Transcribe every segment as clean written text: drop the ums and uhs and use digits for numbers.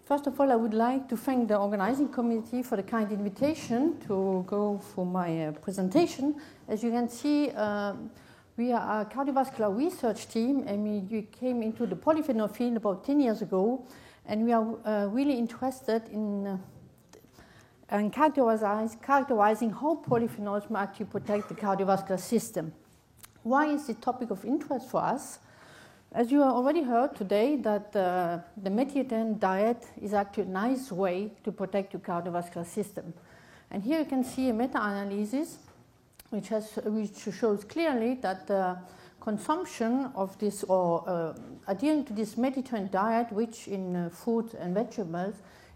First of all, I would like to thank the organizing committee for the kind invitation to go for my presentation. As you can see, we are a cardiovascular research team, and we came into the polyphenol field about 10 years ago, and we are really interested in characterizing how polyphenols may actually protect the cardiovascular system. Why is it a topic of interest for us? As you already heard today, that the Mediterranean diet is actually a nice way to protect your cardiovascular system. And here you can see a meta-analysis which shows clearly that the consumption of this, or adhering to this Mediterranean diet, rich in fruit and vegetables,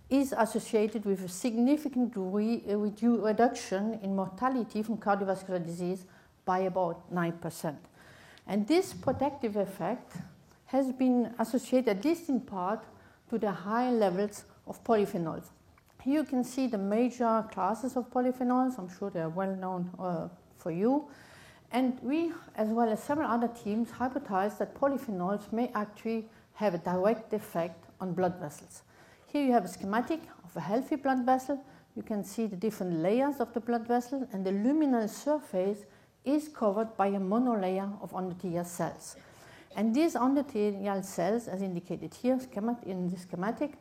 is associated with a significant reduction in mortality from cardiovascular disease by about 9%. And this protective effect has been associated, at least in part, to the high levels of polyphenols. Here you can see the major classes of polyphenols. I'm sure they are well known for you. And we, as well as several other teams, hypothesized that polyphenols may actually have a direct effect on blood vessels. Here you have a schematic of a healthy blood vessel. You can see the different layers of the blood vessel, and the luminal surface is covered by a monolayer of endothelial cells. And these endothelial cells, as indicated here in the schematic,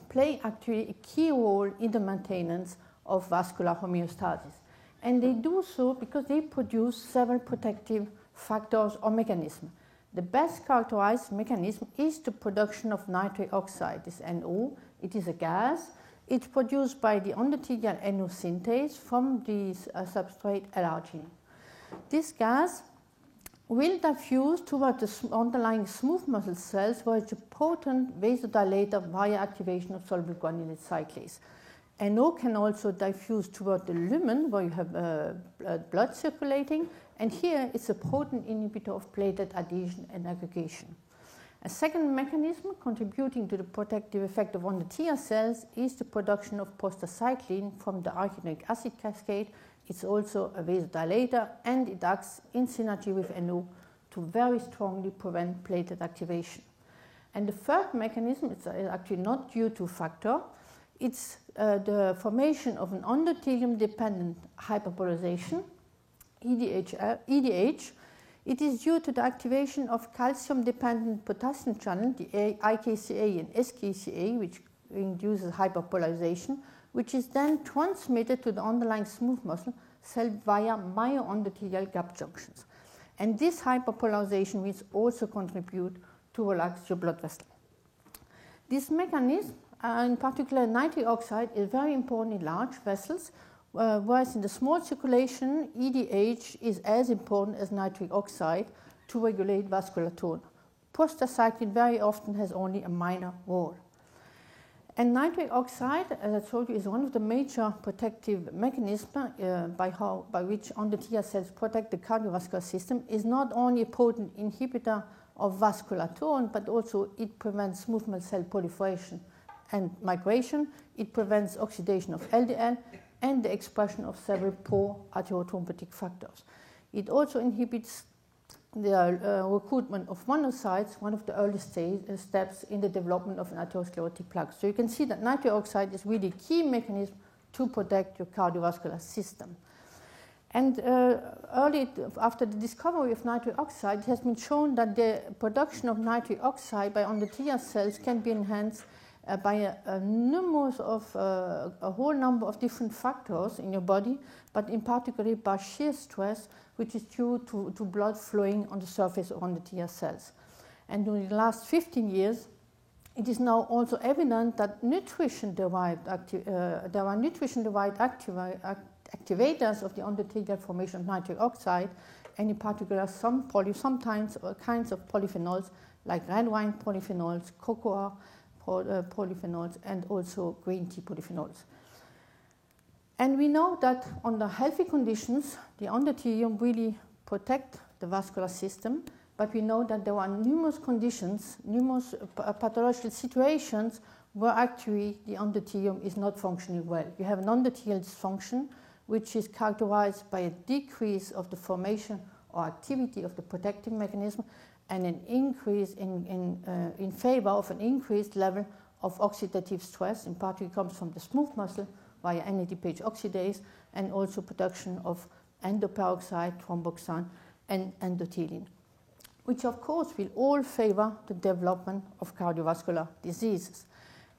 play actually a key role in the maintenance of vascular homeostasis. And they do so because they produce several protective factors or mechanisms. The best characterized mechanism is the production of nitric oxide, this NO. It is a gas. It's produced by the endothelial NO synthase from the substrate L-arginine. This gas will diffuse toward the underlying smooth muscle cells, where it's a potent vasodilator via activation of soluble guanylate cyclase. NO can also diffuse toward the lumen, where you have blood circulating, and here it's a potent inhibitor of platelet adhesion and aggregation. A second mechanism contributing to the protective effect of endothelial cells is the production of prostacyclin from the arachidonic acid cascade. It's also a vasodilator, and it acts in synergy with NO to very strongly prevent platelet activation. And the third mechanism is actually not due to factor. It's the formation of an endothelium-dependent hyperpolarization, EDH. It is due to the activation of calcium-dependent potassium channel, the IKCA and SKCA, which induces hyperpolarization, which is then transmitted to the underlying smooth muscle cell via myoendothelial gap junctions. And this hyperpolarization will also contribute to relax your blood vessel. This mechanism, in particular nitric oxide, is very important in large vessels, whereas in the small circulation, EDH is as important as nitric oxide to regulate vascular tone. Prostacyclin very often has only a minor role. And nitric oxide, as I told you, is one of the major protective mechanisms by which endothelial cells protect the cardiovascular system. Is not only a potent inhibitor of vascular tone, but also it prevents smooth muscle cell proliferation and migration. It prevents oxidation of LDL and the expression of several pro-atherothrombotic factors. It also inhibits the recruitment of monocytes, one of the early steps in the development of an atherosclerotic plaque. So you can see that nitric oxide is really a key mechanism to protect your cardiovascular system. And early after the discovery of nitric oxide, it has been shown that the production of nitric oxide by endothelial cells can be enhanced by a whole number of different factors in your body, but in particular by shear stress, which is due to blood flowing on the surface of endothelial cells. And during the last 15 years, it is now also evident that there are nutrition-derived activators of the endothelial formation of nitric oxide, and in particular sometimes kinds of polyphenols like red wine polyphenols, cocoa polyphenols, and also green tea polyphenols. And we know that under healthy conditions, the endothelium really protect the vascular system, but we know that there are numerous conditions, numerous pathological situations where actually the endothelium is not functioning well. You have an endothelial dysfunction, which is characterized by a decrease of the formation or activity of the protective mechanism, and an increase in favor of an increased level of oxidative stress, in particular comes from the smooth muscle via NADPH oxidase, and also production of endoperoxide, thromboxane, and endothelin, which of course will all favor the development of cardiovascular diseases.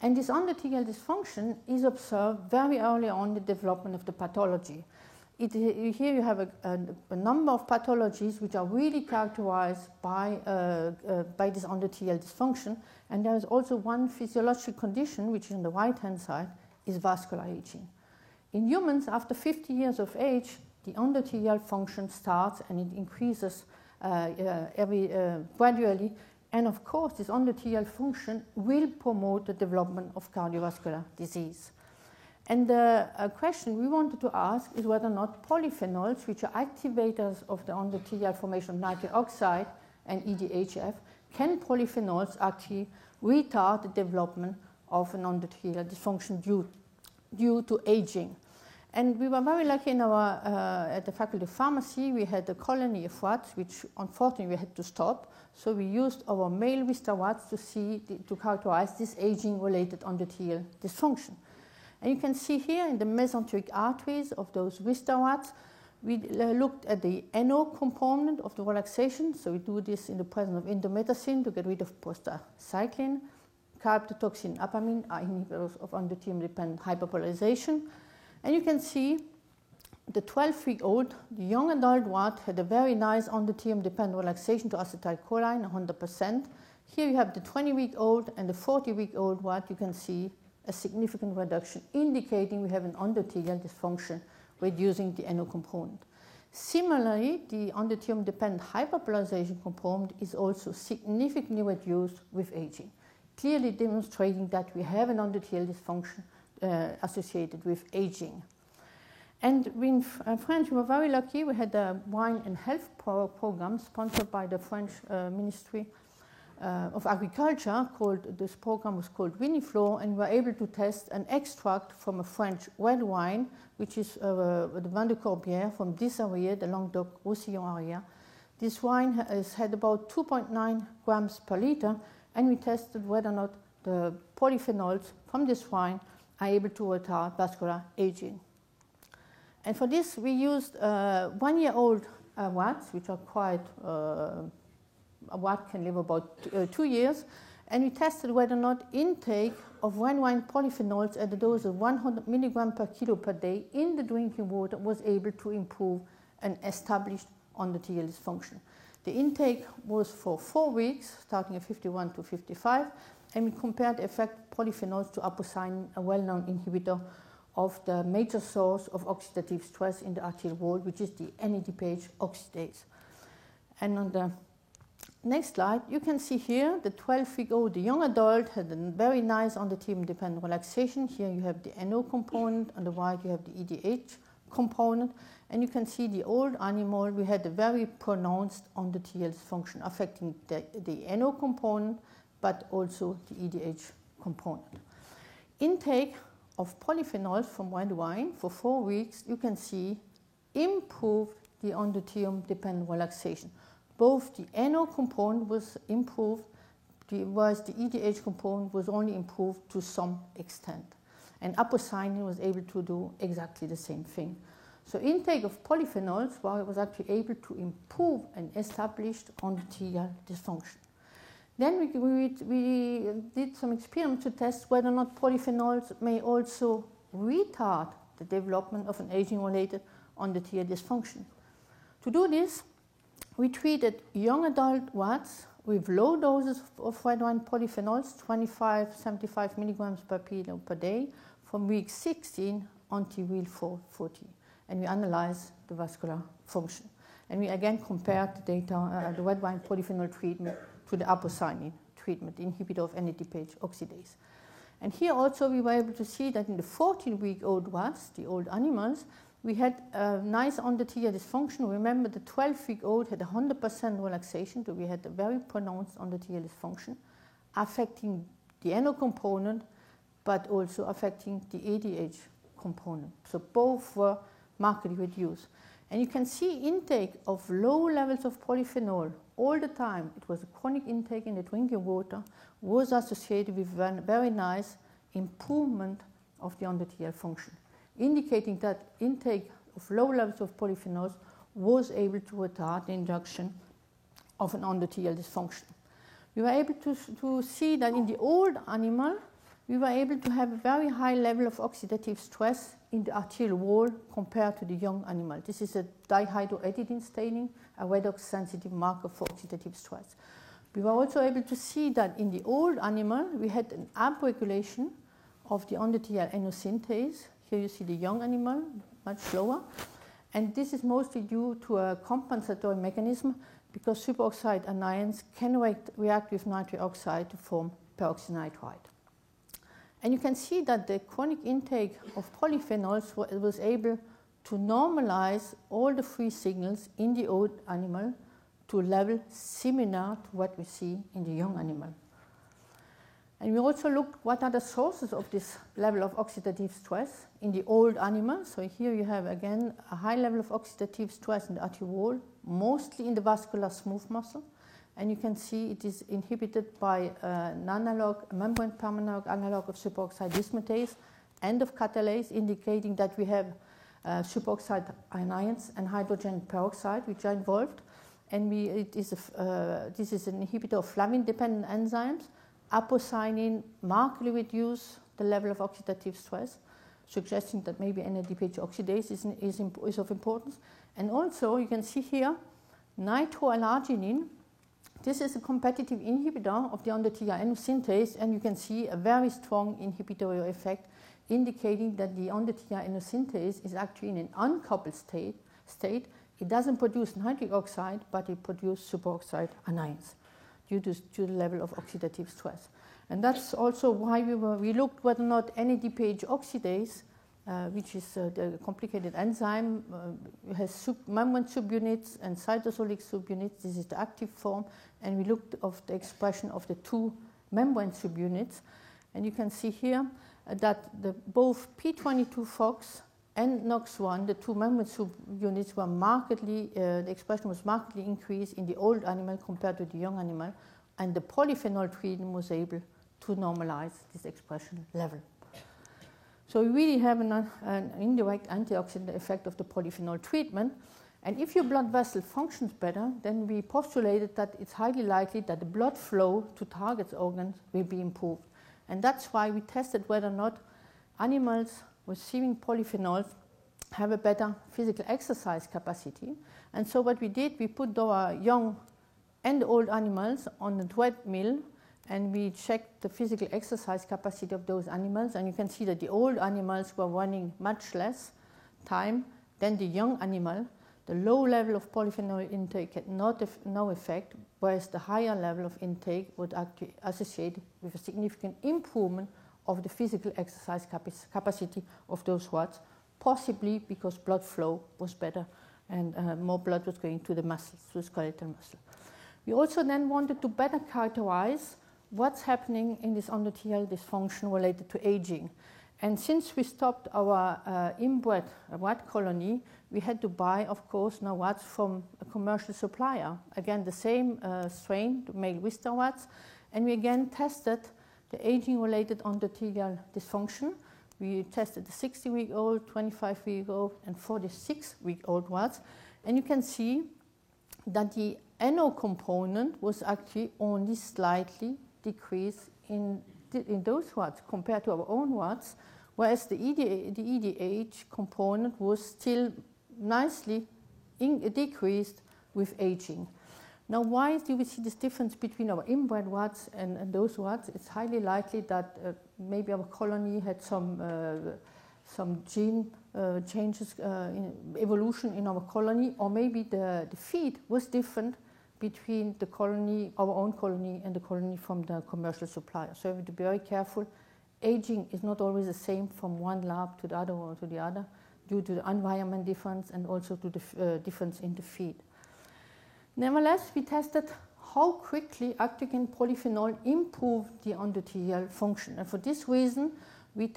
And this endothelial dysfunction is observed very early on in the development of the pathology. Here you have a number of pathologies which are really characterized by this endothelial dysfunction, and there is also one physiological condition, which is on the right-hand side, is vascular aging. In humans, after 50 years of age, the endothelial function starts and it increases gradually, and of course this endothelial function will promote the development of cardiovascular disease. And the question we wanted to ask is whether or not polyphenols, which are activators of the endothelial formation of nitric oxide and EDHF, can polyphenols actually retard the development of an endothelial dysfunction due to aging. And we were very lucky in our, at the Faculty of Pharmacy. We had a colony of rats, which unfortunately we had to stop. So we used our male Wistar rats to characterize this aging-related endothelial dysfunction. And you can see here in the mesenteric arteries of those Wistar rats, we looked at the NO component of the relaxation. So we do this in the presence of indomethacin to get rid of prostacyclin. Caryoptotoxin, apamine are inhibitors of endothelium-dependent hyperpolarization. And you can see the 12-week-old, the young adult rat had a very nice endothelium-dependent relaxation to acetylcholine, 100%. Here you have the 20-week-old and the 40-week-old rat. You can see a significant reduction, indicating we have an endothelial dysfunction reducing the NO component. Similarly, the endothelium-dependent hyperpolarization component is also significantly reduced with aging, clearly demonstrating that we have an endothelial dysfunction associated with aging. And in France, we were very lucky. We had a wine and health program sponsored by the French Ministry of Agriculture. This program was called Winiflor, and we were able to test an extract from a French red wine, which is the Vin de Corbière from Dessaouier, the Languedoc-Roussillon area. This wine has had about 2.9 grams per liter, and we tested whether or not the polyphenols from this wine are able to retard vascular aging. And for this, we used 1-year-old rats, which are quite, a rat can live about 2 years, and we tested whether or not intake of red wine polyphenols at a dose of 100 milligrams per kilo per day in the drinking water was able to improve an established endothelial dysfunction. The intake was for 4 weeks, starting at 51 to 55, and we compared the effect of polyphenols to apocynin, a well-known inhibitor of the major source of oxidative stress in the arterial wall, which is the NADPH oxidase. And on the next slide, you can see here the 12-week-old, the young adult, had a very nice endothelium-dependent relaxation. Here you have the NO component, on the right you have the EDH component, and you can see the old animal, we had a very pronounced endothelial dysfunction affecting the NO component, but also the EDH component. Intake of polyphenols from red wine for 4 weeks, you can see, improved the endothelium-dependent relaxation. Both the NO component was improved, whereas the EDH component was only improved to some extent. And apocynin was able to do exactly the same thing. So intake of polyphenols was actually able to improve an established endothelial dysfunction. Then we did some experiments to test whether or not polyphenols may also retard the development of an aging-related endothelial dysfunction. To do this, we treated young adult rats with low doses of red wine polyphenols, 75 milligrams per kilo per day, from week 16 until week 40. And we analyzed the vascular function. And we again compared the data, the red wine polyphenol treatment to the apocynin treatment, the inhibitor of NADPH oxidase. And here also we were able to see that in the 14-week-old rats, the old animals, we had a nice endothelial dysfunction. Remember, the 12-week-old had 100% relaxation, so we had a very pronounced endothelial dysfunction, affecting the NO component, but also affecting the ADH component. So both were markedly reduced. And you can see intake of low levels of polyphenol all the time, it was a chronic intake in the drinking water, was associated with very nice improvement of the endothelial function, indicating that intake of low levels of polyphenols was able to retard the induction of an endothelial dysfunction. We were able to see that in the old animal, we were able to have a very high level of oxidative stress in the arterial wall compared to the young animal. This is a dihydroetidine staining, a redox-sensitive marker for oxidative stress. We were also able to see that in the old animal, we had an upregulation of the endothelial enosyntase. Here you see the young animal, much slower. And this is mostly due to a compensatory mechanism because superoxide anions can react with nitric oxide to form peroxynitrite. And you can see that the chronic intake of polyphenols was able to normalize all the free signals in the old animal to a level similar to what we see in the young animal. And we also looked what are the sources of this level of oxidative stress in the old animal. So here you have again a high level of oxidative stress in the arterial wall, mostly in the vascular smooth muscle. And you can see it is inhibited by an analog, a membrane permanent analog of superoxide dismutase and of catalase, indicating that we have superoxide anions and hydrogen peroxide which are involved. And this is an inhibitor of flavin-dependent enzymes. Aposinin markedly reduce the level of oxidative stress, suggesting that maybe NADPH oxidase is of importance. And also, you can see here, nitroarginine. This is a competitive inhibitor of the endothelial enosyntase, and you can see a very strong inhibitory effect, indicating that the endothelial enosyntase is actually in an uncoupled state. It doesn't produce nitric oxide, but it produces superoxide anions due to the level of oxidative stress. And that's also why we looked whether or not NADPH oxidase, which is the complicated enzyme, has membrane subunits and cytosolic subunits. This is the active form. And we looked at the expression of the two membrane subunits. And you can see here that both P22-FOX and NOX1, the two membrane subunits, were markedly, the expression was markedly increased in the old animal compared to the young animal. And the polyphenol treatment was able to normalize this expression level. So we really have an indirect antioxidant effect of the polyphenol treatment. And if your blood vessel functions better, then we postulated that it's highly likely that the blood flow to target organs will be improved. And that's why we tested whether or not animals receiving polyphenols have a better physical exercise capacity. And so what we did, we put our young and old animals on a treadmill, and we checked the physical exercise capacity of those animals. And you can see that the old animals were running much less time than the young animal. The low level of polyphenol intake had no effect, whereas the higher level of intake would actually associate with a significant improvement of the physical exercise capacity of those rats, possibly because blood flow was better and more blood was going to the muscles, to the skeletal muscle. We also then wanted to better characterize what's happening in this endothelial dysfunction related to aging. And since we stopped our inbred rat colony, we had to buy, of course, now rats from a commercial supplier. Again, the same strain, the male Wistar rats. And we again tested the aging-related endothelial dysfunction. We tested the 60-week-old, 25-week-old, and 46-week-old rats. And you can see that the NO component was actually only slightly decreased in those rats compared to our own rats, whereas the EDH component was still nicely decreased with aging. Now, why do we see this difference between our inbred rats and those rats? It's highly likely that maybe our colony had some gene changes, evolution in our colony, or maybe the feed was different between the colony, our own colony, and the colony from the commercial supplier. So we have to be very careful. Aging is not always the same from one lab to the other or to the other, due to the environment difference and also to the difference in the feed. Nevertheless, we tested how quickly actinic polyphenol improved the endothelial function. And for this reason, we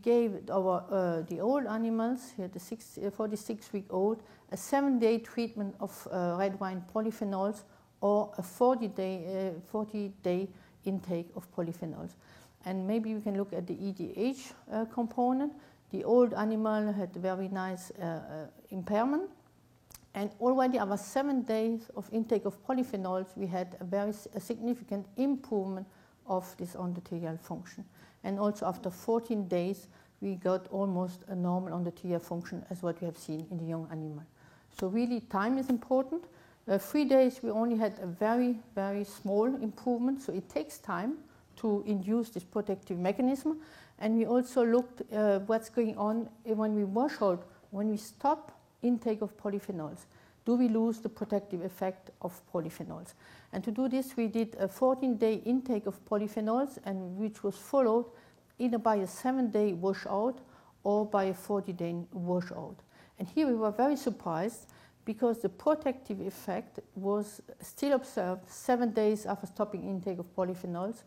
gave the old animals, here the 46-week-old, a 7-day treatment of red wine polyphenols or a 40-day intake of polyphenols. And maybe we can look at the EDH component. The old animal had very nice impairment. And already after 7 days of intake of polyphenols, we had a significant improvement of this endothelial function. And also after 14 days, we got almost a normal endothelial function as what we have seen in the young animal. So really time is important. 3 days we only had a very, very small improvement, so it takes time to induce this protective mechanism. And we also looked what's going on when we wash out, when we stop intake of polyphenols. Do we lose the protective effect of polyphenols? And to do this, we did a 14-day intake of polyphenols, and which was followed either by a 7-day washout or by a 40-day washout. And here we were very surprised because the protective effect was still observed 7 days after stopping intake of polyphenols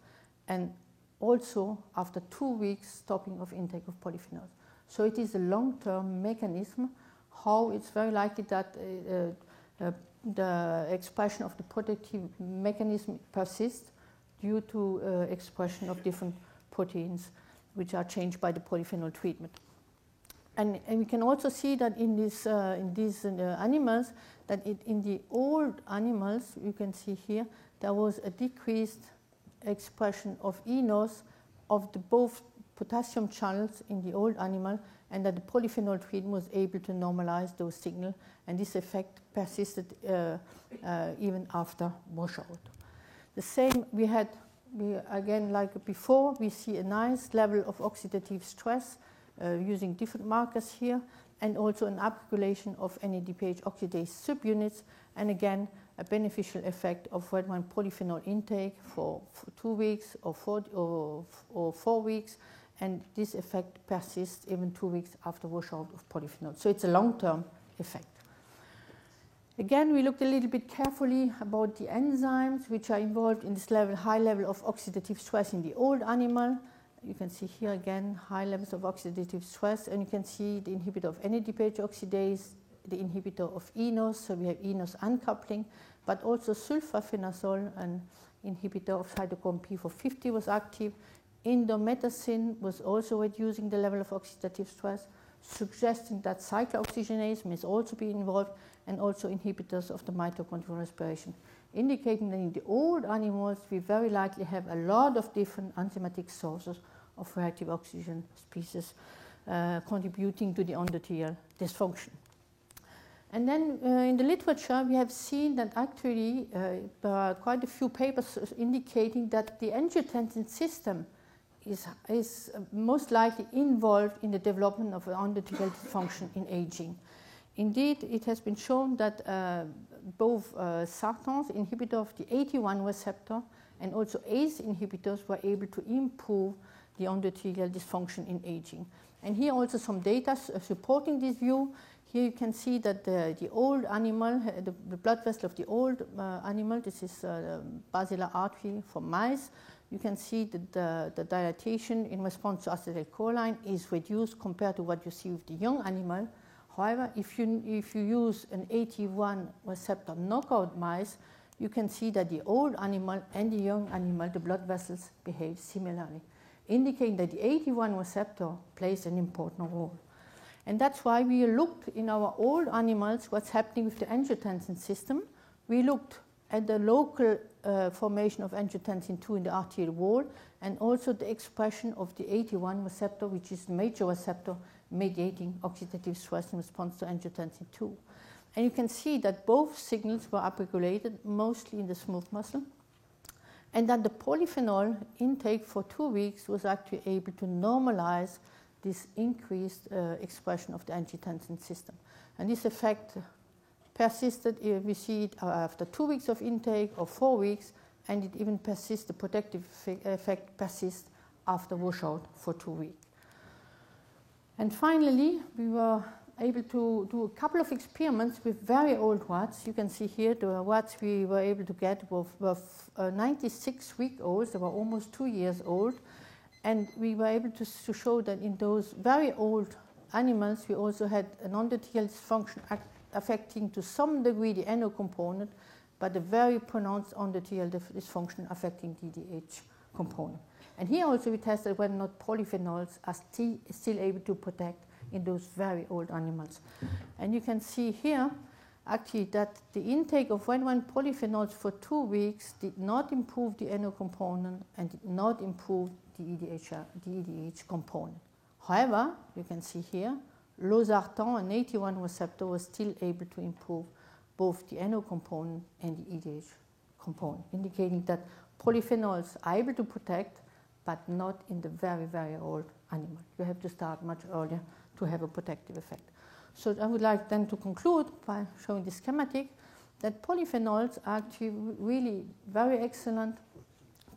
and also after 2 weeks stopping of intake of polyphenols. So it is a long-term mechanism how it's very likely that the expression of the protective mechanism persists due to expression of different proteins which are changed by the polyphenol treatment. And we can also see that in these animals, that in the old animals, you can see here, there was a decreased expression of eNOS of both potassium channels in the old animal, and that the polyphenol treatment was able to normalize those signals, and this effect persisted even after washout. The same again, like before, we see a nice level of oxidative stress using different markers here, and also an upregulation of NADPH oxidase subunits, and again, a beneficial effect of red wine polyphenol intake for 2 weeks or 4 weeks, and this effect persists even 2 weeks after washout of polyphenol. So it's a long-term effect. Again, we looked a little bit carefully about the enzymes which are involved in this high level of oxidative stress in the old animal. You can see here again high levels of oxidative stress, and you can see the inhibitor of NADPH oxidase, the inhibitor of eNOS, so we have eNOS uncoupling, but also sulfaphenazole, an inhibitor of cytochrome P450, was active. Indomethacin was also reducing the level of oxidative stress, suggesting that cyclooxygenase may also be involved, and also inhibitors of the mitochondrial respiration, indicating that in the old animals we very likely have a lot of different enzymatic sources of reactive oxygen species contributing to the endothelial dysfunction. And then in the literature we have seen that actually there are quite a few papers indicating that the angiotensin system is most likely involved in the development of endothelial dysfunction in aging. Indeed, it has been shown that both sartans, inhibitor of the AT1 receptor, and also ACE inhibitors were able to improve the endothelial dysfunction in aging. And here also some data supporting this view. Here you can see that the old animal, the blood vessel of the old animal, this is basilar artery for mice. You can see that the dilatation in response to acetylcholine is reduced compared to what you see with the young animal. However, if you use an AT1 receptor knockout mice, you can see that the old animal and the young animal, the blood vessels behave similarly, indicating that the AT1 receptor plays an important role. And that's why we looked in our old animals what's happening with the angiotensin system. We looked at the local formation of angiotensin II in the arterial wall, and also the expression of the AT1 receptor, which is the major receptor mediating oxidative stress in response to angiotensin II. And you can see that both signals were upregulated, mostly in the smooth muscle, and that the polyphenol intake for 2 weeks was actually able to normalize this increased expression of the angiotensin system. And this effect persisted, we see it after 2 weeks of intake or 4 weeks, and it even persists, the protective effect persists after washout for 2 weeks. And finally, we were able to do a couple of experiments with very old rats. You can see here the rats we were able to get were 96-week-olds. They were almost 2 years old. And we were able to show that in those very old animals, we also had an endothelial dysfunction affecting to some degree the NO component, but a very pronounced endothelial dysfunction affecting DDH component. And here also we tested whether or not polyphenols are still able to protect in those very old animals. And you can see here actually that the intake of 1,1 polyphenols for 2 weeks did not improve the NO component and did not improve the EDH component. However, you can see here, losartan, an AT1 receptor, was still able to improve both the NO component and the EDH component, indicating that polyphenols are able to protect, but not in the very, very old animal. You have to start much earlier to have a protective effect. So I would like then to conclude by showing the schematic that polyphenols are actually really very excellent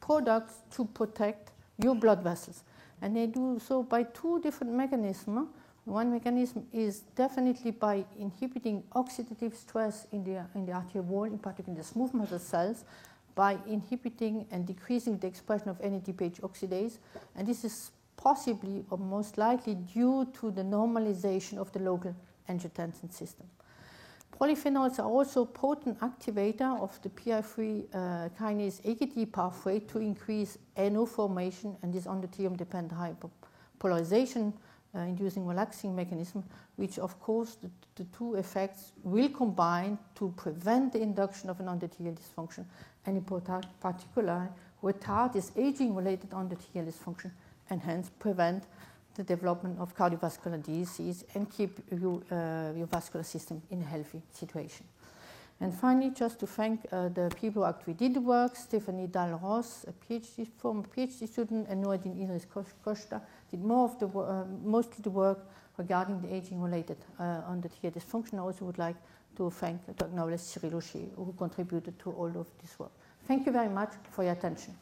products to protect your blood vessels. And they do so by 2 different mechanisms. One mechanism is definitely by inhibiting oxidative stress in the arterial wall, in particular in the smooth muscle cells, by inhibiting and decreasing the expression of NADPH oxidase. And this is possibly or most likely due to the normalization of the local angiotensin system. Polyphenols are also potent activator of the PI3 kinase AKT pathway to increase NO formation and this endothelium-dependent hyperpolarization inducing relaxing mechanism, which of course the 2 effects will combine to prevent the induction of an endothelial dysfunction and in particular retard this aging-related endothelial dysfunction and hence prevent the development of cardiovascular disease and keep your vascular system in a healthy situation. And finally, just to thank the people who actually did the work, Stephanie Dahl-Ross, a former PhD student, and Noradine Idris-Costa did mostly the work regarding the aging-related endothelial dysfunction. I also would like to thank, to acknowledge Cyril Aucher, who contributed to all of this work. Thank you very much for your attention.